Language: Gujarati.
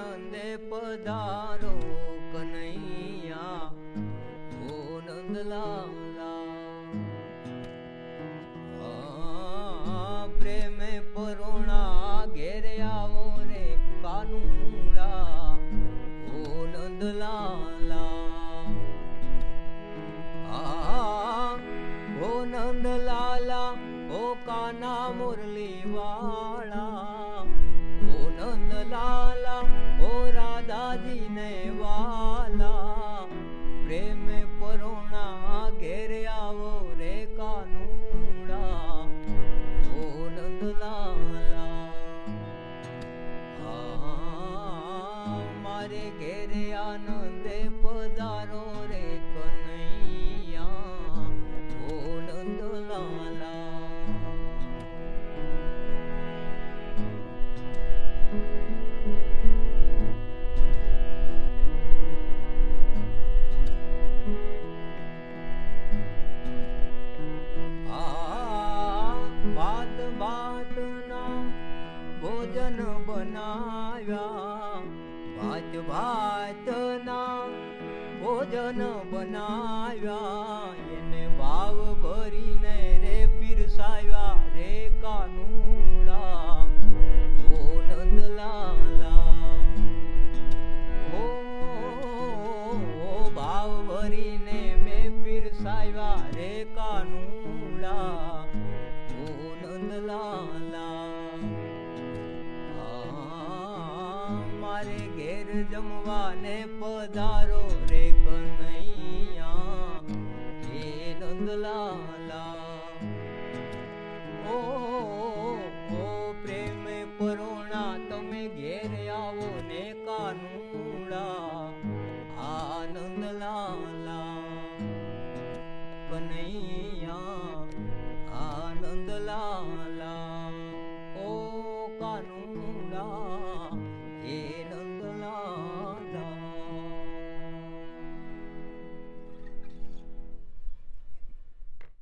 આનંદે પધારો કનૈયા ઓ નંદલાલા પ્રેમે પરોણા ઘેરે આવો રે કાનુડા ઓ નંદલાલા ઓ નંદલાલા ઓ કાના મુરલી વાળા ઓ નંદલાલા ઓ રાધાજી ને વાલા પ્રેમે પરોણા ઘેરે આવો રે કાનુડા ઓ નંદલાલા મારે ઘેરે આનંદે પધારો રે કનૈયા ઓ નંદલાલા ભાત ભાતના ભોજન બનાવ્યા ભાત ભાતના ભોજન બનાવ્યા એને ભાવ ભરીને રે પીરસાવ્યા રે કાનુડા ઓ નંદલાલા ઓ ભાવ ભરીને મેં પીરસાવ્યા રે કાનુડા ઓ નંદલાલા મારે ઘેર જમવાને પધારો રે કનૈયા હે નંદલાલા ઓ પ્રેમે પરોણા તમે ઘેર આવો ને કાનુડા આ નંદલાલા